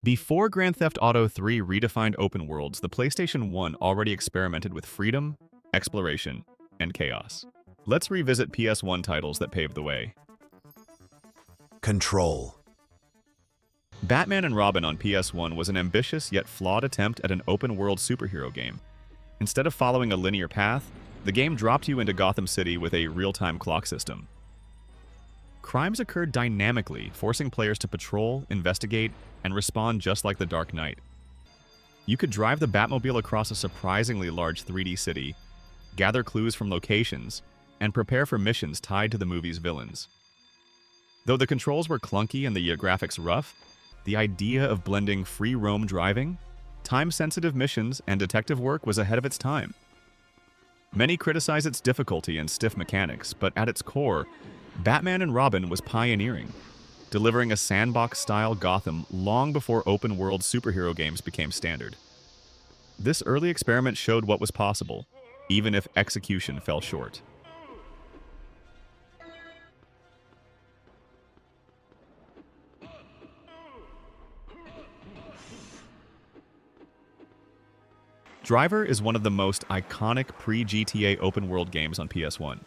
Before Grand Theft Auto 3 redefined open worlds, the PlayStation 1 already experimented with freedom, exploration, and chaos. Let's revisit PS1 titles that paved the way. Control. Batman and Robin on PS1 was an ambitious yet flawed attempt at an open-world superhero game. Instead of following a linear path, the game dropped you into Gotham City with a real-time clock system. Crimes occurred dynamically, forcing players to patrol, investigate, and respond just like The Dark Knight. You could drive the Batmobile across a surprisingly large 3D city, gather clues from locations, and prepare for missions tied to the movie's villains. Though the controls were clunky and the graphics rough, the idea of blending free roam driving, time-sensitive missions, and detective work was ahead of its time. Many criticize its difficulty and stiff mechanics, but at its core, Batman and Robin was pioneering, delivering a sandbox-style Gotham long before open-world superhero games became standard. This early experiment showed what was possible, even if execution fell short. Driver is one of the most iconic pre-GTA open-world games on PS1,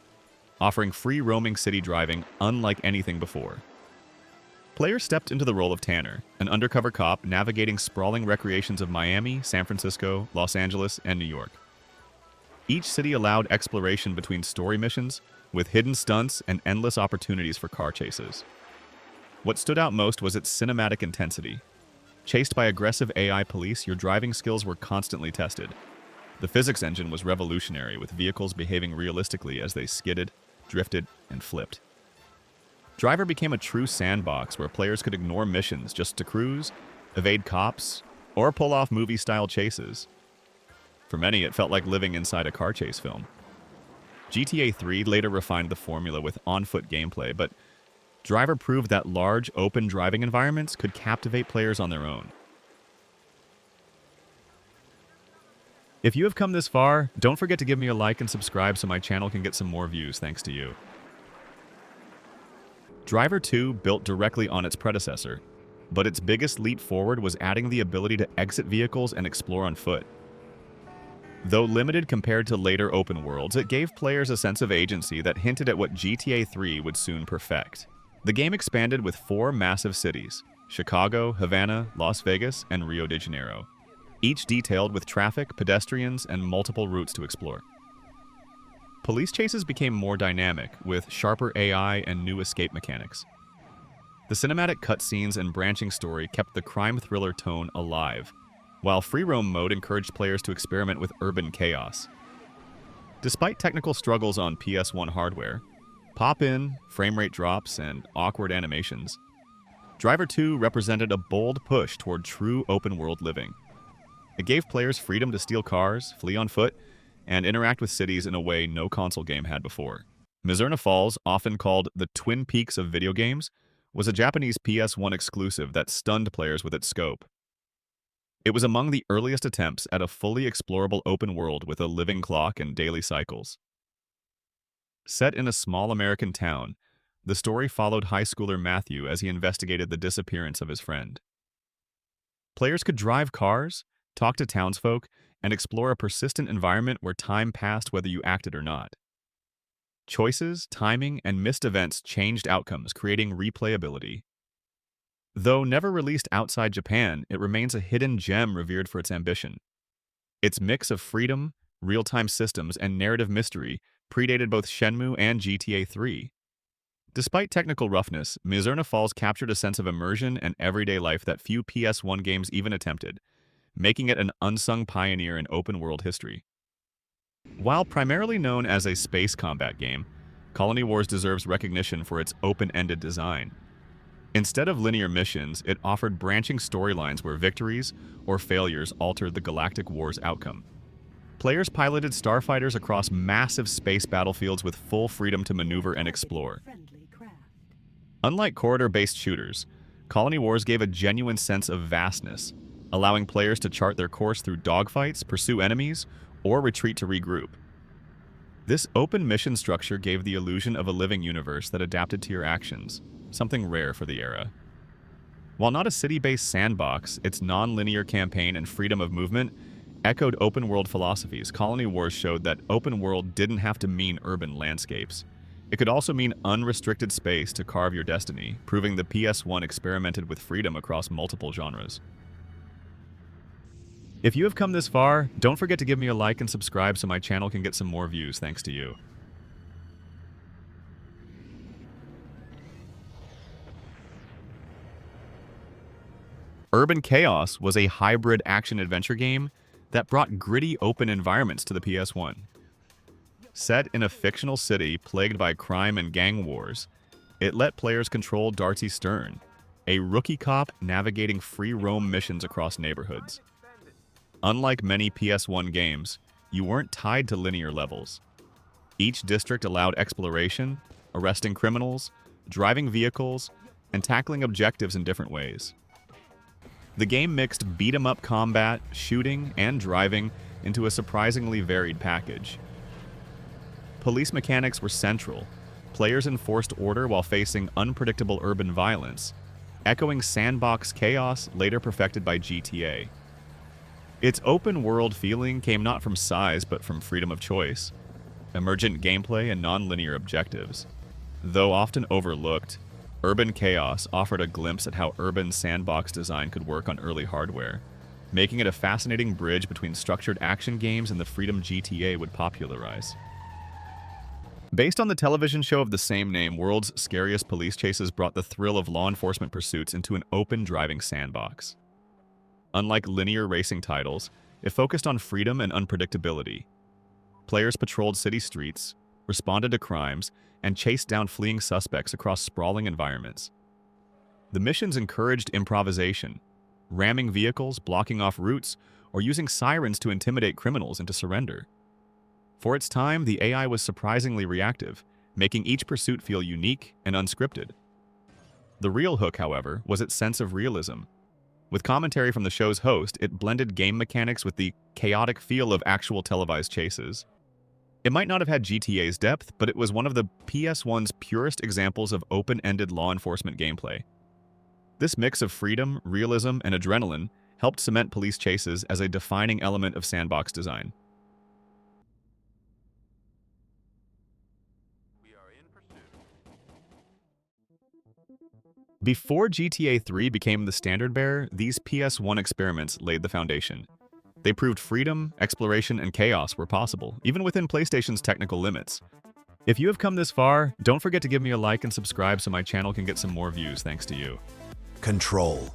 offering free roaming city driving unlike anything before. Players stepped into the role of Tanner, an undercover cop navigating sprawling recreations of Miami, San Francisco, Los Angeles, and New York. Each city allowed exploration between story missions, with hidden stunts and endless opportunities for car chases. What stood out most was its cinematic intensity. Chased by aggressive AI police, your driving skills were constantly tested. The physics engine was revolutionary, with vehicles behaving realistically as they skidded, drifted, and flipped. Driver became a true sandbox where players could ignore missions just to cruise, evade cops, or pull off movie-style chases. For many, it felt like living inside a car chase film. GTA 3 later refined the formula with on-foot gameplay, but Driver proved that large, open driving environments could captivate players on their own. If you have come this far, don't forget to give me a like and subscribe so my channel can get some more views thanks to you. Driver 2 built directly on its predecessor, but its biggest leap forward was adding the ability to exit vehicles and explore on foot. Though limited compared to later open worlds, it gave players a sense of agency that hinted at what GTA 3 would soon perfect. The game expanded with 4 massive cities: Chicago, Havana, Las Vegas, and Rio de Janeiro, each detailed with traffic, pedestrians, and multiple routes to explore. Police chases became more dynamic, with sharper AI and new escape mechanics. The cinematic cutscenes and branching story kept the crime thriller tone alive, while free roam mode encouraged players to experiment with urban chaos. Despite technical struggles on PS1 hardware, pop-in, frame rate drops, and awkward animations, Driver 2 represented a bold push toward true open-world living. It gave players freedom to steal cars, flee on foot, and interact with cities in a way no console game had before. Muzzurna Falls, often called the Twin Peaks of video games, was a Japanese PS1 exclusive that stunned players with its scope. It was among the earliest attempts at a fully explorable open world with a living clock and daily cycles. Set in a small American town, the story followed high schooler Matthew as he investigated the disappearance of his friend. Players could drive cars, talk to townsfolk, and explore a persistent environment where time passed whether you acted or not. Choices, timing, and missed events changed outcomes, creating replayability. Though never released outside Japan, it remains a hidden gem revered for its ambition. Its mix of freedom, real-time systems, and narrative mystery predated both Shenmue and GTA 3. Despite technical roughness, Muzzurna Falls captured a sense of immersion and everyday life that few PS1 games even attempted, making it an unsung pioneer in open-world history. While primarily known as a space combat game, Colony Wars deserves recognition for its open-ended design. Instead of linear missions, it offered branching storylines where victories or failures altered the galactic war's outcome. Players piloted starfighters across massive space battlefields with full freedom to maneuver and explore. Unlike corridor-based shooters, Colony Wars gave a genuine sense of vastness, allowing players to chart their course through dogfights, pursue enemies, or retreat to regroup. This open mission structure gave the illusion of a living universe that adapted to your actions, something rare for the era. While not a city-based sandbox, its non-linear campaign and freedom of movement echoed open-world philosophies. Colony Wars showed that open world didn't have to mean urban landscapes. It could also mean unrestricted space to carve your destiny, proving the PS1 experimented with freedom across multiple genres. If you have come this far, don't forget to give me a like and subscribe so my channel can get some more views thanks to you. Urban Chaos was a hybrid action-adventure game that brought gritty open environments to the PS1. Set in a fictional city plagued by crime and gang wars, it let players control Darcy Stern, a rookie cop navigating free roam missions across neighborhoods. Unlike many PS1 games, you weren't tied to linear levels. Each district allowed exploration, arresting criminals, driving vehicles, and tackling objectives in different ways. The game mixed beat-em-up combat, shooting, and driving into a surprisingly varied package. Police mechanics were central. Players enforced order while facing unpredictable urban violence, echoing sandbox chaos later perfected by GTA. Its open-world feeling came not from size but from freedom of choice, emergent gameplay, and non-linear objectives. Though often overlooked, Urban Chaos offered a glimpse at how urban sandbox design could work on early hardware, making it a fascinating bridge between structured action games and the freedom GTA would popularize. Based on the television show of the same name, World's Scariest police chases brought the thrill of law enforcement pursuits into an open driving sandbox. Unlike linear racing titles, it focused on freedom and unpredictability. Players patrolled city streets, responded to crimes, and chased down fleeing suspects across sprawling environments. The missions encouraged improvisation, ramming vehicles, blocking off routes, or using sirens to intimidate criminals into surrender. For its time, the AI was surprisingly reactive, making each pursuit feel unique and unscripted. The real hook, however, was its sense of realism. With commentary from the show's host, it blended game mechanics with the chaotic feel of actual televised chases. It might not have had GTA's depth, but it was one of the PS1's purest examples of open-ended law enforcement gameplay. This mix of freedom, realism, and adrenaline helped cement police chases as a defining element of sandbox design. Before GTA 3 became the standard-bearer, these PS1 experiments laid the foundation. They proved freedom, exploration, and chaos were possible, even within PlayStation's technical limits. If you have come this far, don't forget to give me a like and subscribe so my channel can get some more views thanks to you. Control.